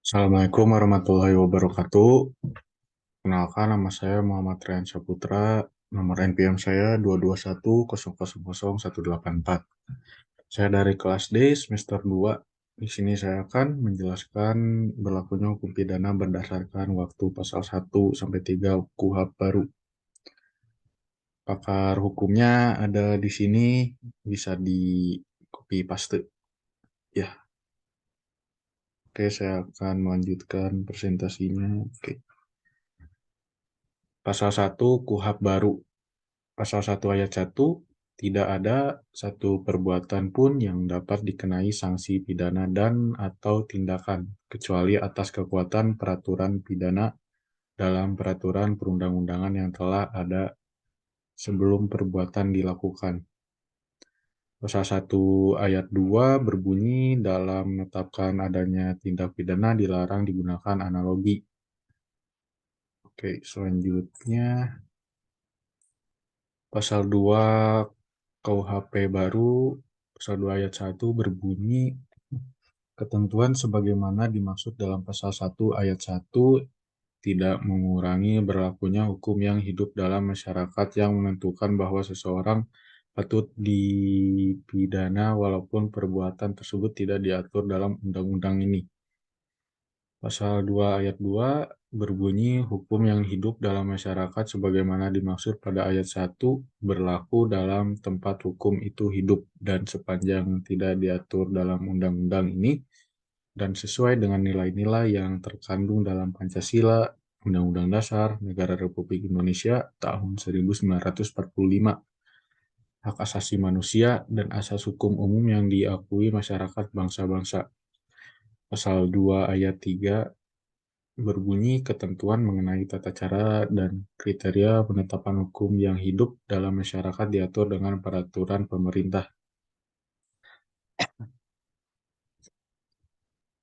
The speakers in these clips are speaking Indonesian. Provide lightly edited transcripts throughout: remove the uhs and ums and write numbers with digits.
Assalamualaikum warahmatullahi wabarakatuh. Kenalkan, nama saya Muhammad Rian Saputra. Nomor NPM saya 221000184. Saya dari kelas D semester 2. Di sini saya akan menjelaskan berlakunya hukum pidana berdasarkan waktu pasal 1 sampai 3 KUHP baru. Pakar hukumnya ada di sini, bisa di copy paste. Ya, oke, saya akan melanjutkan presentasinya. Oke. Pasal 1 KUHP baru. Pasal 1 ayat 1, tidak ada satu perbuatan pun yang dapat dikenai sanksi pidana dan atau tindakan, kecuali atas kekuatan peraturan pidana dalam peraturan perundang-undangan yang telah ada sebelum perbuatan dilakukan. Pasal 1 ayat 2 berbunyi dalam menetapkan adanya tindak pidana dilarang digunakan analogi. Oke, selanjutnya pasal 2 KUHP baru, pasal 2 ayat 1 berbunyi ketentuan sebagaimana dimaksud dalam pasal 1 ayat 1 tidak mengurangi berlakunya hukum yang hidup dalam masyarakat yang menentukan bahwa seseorang patut dipidana walaupun perbuatan tersebut tidak diatur dalam undang-undang ini. Pasal 2 ayat 2 berbunyi hukum yang hidup dalam masyarakat sebagaimana dimaksud pada ayat 1 berlaku dalam tempat hukum itu hidup dan sepanjang tidak diatur dalam undang-undang ini dan sesuai dengan nilai-nilai yang terkandung dalam Pancasila, Undang-Undang Dasar Negara Republik Indonesia tahun 1945, hak asasi manusia, dan asas hukum umum yang diakui masyarakat bangsa-bangsa. Pasal 2 ayat 3 berbunyi ketentuan mengenai tata cara dan kriteria penetapan hukum yang hidup dalam masyarakat diatur dengan peraturan pemerintah.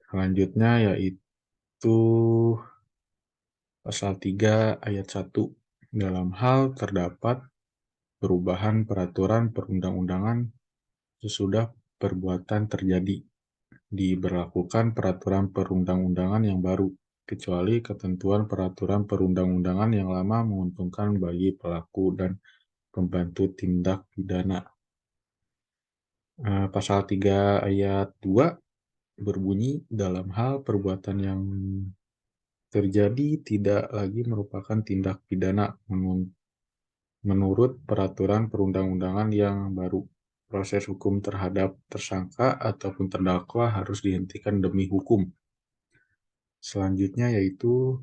Selanjutnya yaitu pasal 3 ayat 1. Dalam hal terdapat perubahan peraturan perundang-undangan sesudah perbuatan terjadi, diberlakukan peraturan perundang-undangan yang baru, kecuali ketentuan peraturan perundang-undangan yang lama menguntungkan bagi pelaku dan pembantu tindak pidana. Pasal 3 ayat 2 berbunyi dalam hal perbuatan yang terjadi tidak lagi merupakan tindak pidana menurut peraturan perundang-undangan yang baru. Proses hukum terhadap tersangka ataupun terdakwa harus dihentikan demi hukum. Selanjutnya yaitu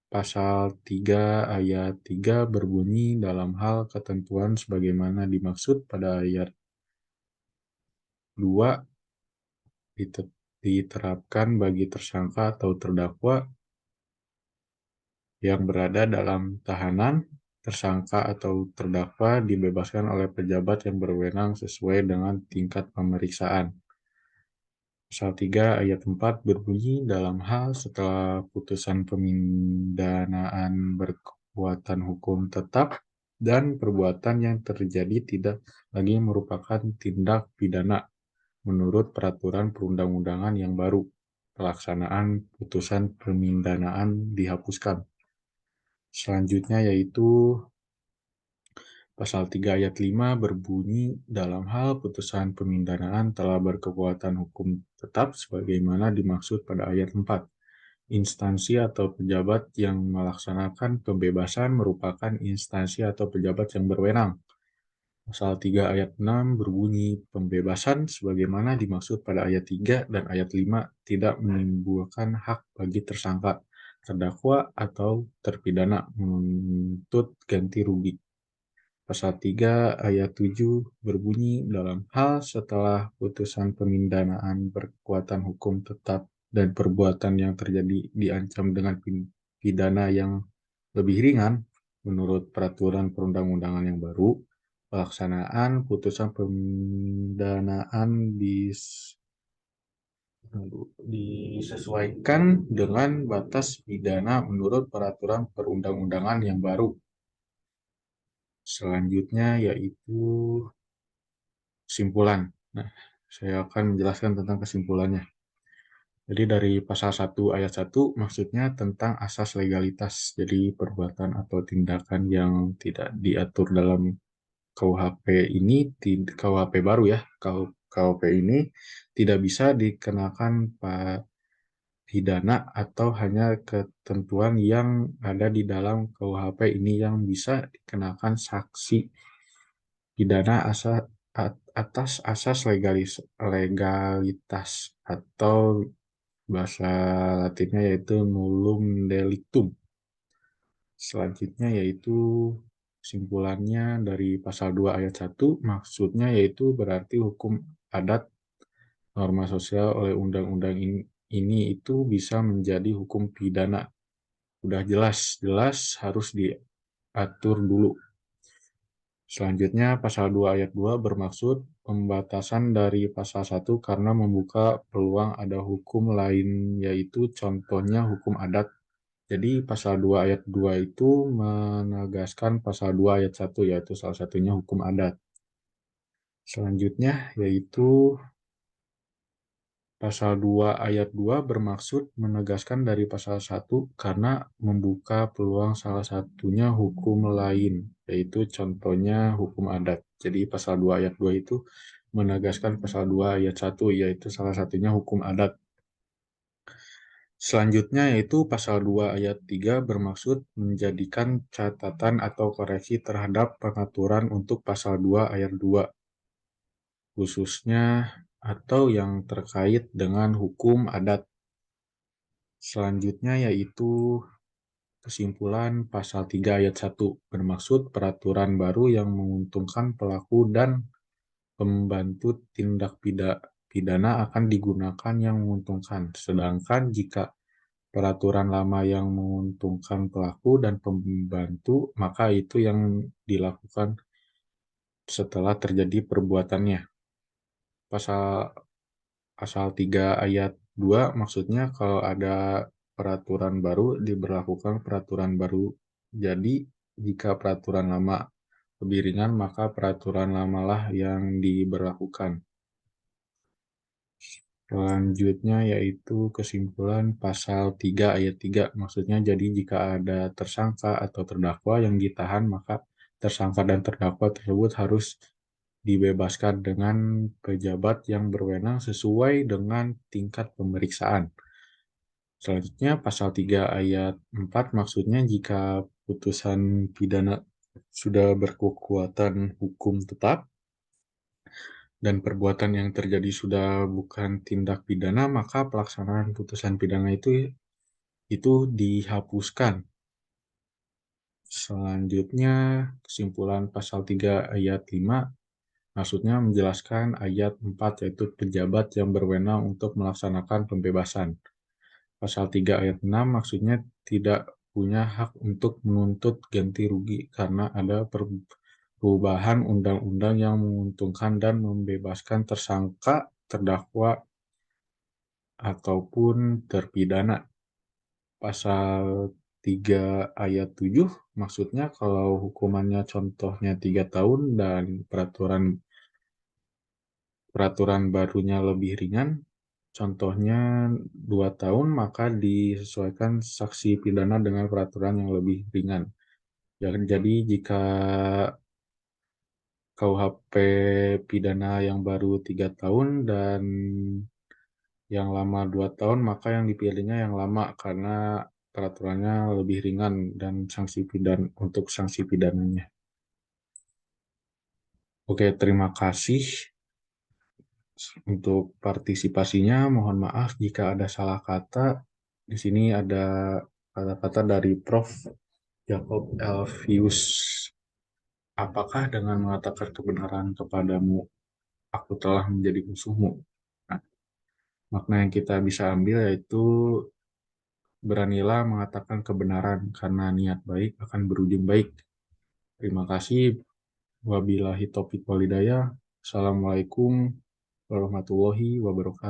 pasal 3 ayat 3 berbunyi dalam hal ketentuan sebagaimana dimaksud pada ayat 2 diterapkan bagi tersangka atau terdakwa yang berada dalam tahanan. Tersangka atau terdakwa dibebaskan oleh pejabat yang berwenang sesuai dengan tingkat pemeriksaan. Pasal 3 ayat 4 berbunyi dalam hal setelah putusan pemindanaan berkekuatan hukum tetap dan perbuatan yang terjadi tidak lagi merupakan tindak pidana menurut peraturan perundang-undangan yang baru. Pelaksanaan putusan pemindanaan dihapuskan. Selanjutnya yaitu pasal 3 ayat 5 berbunyi dalam hal putusan pemindanaan telah berkekuatan hukum tetap sebagaimana dimaksud pada ayat 4. Instansi atau pejabat yang melaksanakan pembebasan merupakan instansi atau pejabat yang berwenang. Pasal 3 ayat 6 berbunyi pembebasan sebagaimana dimaksud pada ayat 3 dan ayat 5 tidak menimbulkan hak bagi tersangka, terdakwa, atau terpidana menuntut ganti rugi. Pasal 3 ayat 7 berbunyi dalam hal setelah putusan pemindanaan berkekuatan hukum tetap dan perbuatan yang terjadi diancam dengan pidana yang lebih ringan menurut peraturan perundang-undangan yang baru, pelaksanaan putusan pemindanaan disesuaikan dengan batas pidana menurut peraturan perundang-undangan yang baru. Selanjutnya yaitu kesimpulan. Nah, saya akan menjelaskan tentang kesimpulannya. Jadi dari pasal 1 ayat 1 maksudnya tentang asas legalitas. Jadi perbuatan atau tindakan yang tidak diatur dalam KUHP ini, KUHP baru ya, KUHP ini tidak bisa dikenakan pidana atau hanya ketentuan yang ada di dalam KUHP ini yang bisa dikenakan sanksi pidana atas asas legalitas atau bahasa Latinnya yaitu nullum delictum. Selanjutnya yaitu kesimpulannya dari pasal 2 ayat 1 maksudnya yaitu berarti hukum adat norma sosial oleh undang-undang ini itu bisa menjadi hukum pidana. Udah jelas harus diatur dulu. Selanjutnya pasal 2 ayat 2 bermaksud pembatasan dari pasal 1 karena membuka peluang ada hukum lain yaitu contohnya hukum adat. Jadi pasal 2 ayat 2 itu menegaskan pasal 2 ayat 1 yaitu salah satunya hukum adat. Selanjutnya yaitu pasal 2 ayat 2 bermaksud menegaskan dari pasal 1 karena membuka peluang salah satunya hukum lain, yaitu contohnya hukum adat. Jadi pasal 2 ayat 2 itu menegaskan pasal 2 ayat 1, yaitu salah satunya hukum adat. Selanjutnya yaitu pasal 2 ayat 3 bermaksud menjadikan catatan atau koreksi terhadap pengaturan untuk pasal 2 ayat 2, khususnya atau yang terkait dengan hukum adat. Selanjutnya yaitu kesimpulan pasal 3 ayat 1 bermaksud peraturan baru yang menguntungkan pelaku dan pembantu tindak pidana akan digunakan yang menguntungkan. Sedangkan jika peraturan lama yang menguntungkan pelaku dan pembantu, maka itu yang dilakukan setelah terjadi perbuatannya. Pasal Pasal 3 ayat 2 maksudnya kalau ada peraturan baru diberlakukan peraturan baru. Jadi jika peraturan lama lebih ringan maka peraturan lamalah yang diberlakukan. Selanjutnya yaitu kesimpulan pasal 3 ayat 3 maksudnya jadi jika ada tersangka atau terdakwa yang ditahan maka tersangka dan terdakwa tersebut harus dibebaskan dengan pejabat yang berwenang sesuai dengan tingkat pemeriksaan. Selanjutnya pasal 3 ayat 4 maksudnya jika putusan pidana sudah berkekuatan hukum tetap dan perbuatan yang terjadi sudah bukan tindak pidana maka pelaksanaan putusan pidana itu dihapuskan. Selanjutnya kesimpulan pasal 3 ayat 5 maksudnya menjelaskan ayat 4 yaitu pejabat yang berwenang untuk melaksanakan pembebasan. Pasal 3 ayat 6 maksudnya tidak punya hak untuk menuntut ganti rugi karena ada perubahan undang-undang yang menguntungkan dan membebaskan tersangka, terdakwa, ataupun terpidana. Pasal 3 ayat 7 maksudnya kalau hukumannya contohnya 3 tahun dan peraturan barunya lebih ringan, contohnya 2 tahun, maka disesuaikan saksi pidana dengan peraturan yang lebih ringan. Jadi jika KUHP pidana yang baru 3 tahun dan yang lama 2 tahun, maka yang dipilihnya yang lama karena peraturannya lebih ringan dan untuk sanksi pidananya. Oke, terima kasih untuk partisipasinya. Mohon maaf jika ada salah kata. Di sini ada kata-kata dari Prof. Jacob Elvius. Apakah dengan mengatakan kebenaran kepadamu, aku telah menjadi musuhmu? Nah, makna yang kita bisa ambil yaitu beranilah mengatakan kebenaran karena niat baik akan berujung baik. Terima kasih. Wabillahi taufiq walhidayah. Assalamualaikum warahmatullahi wabarakatuh.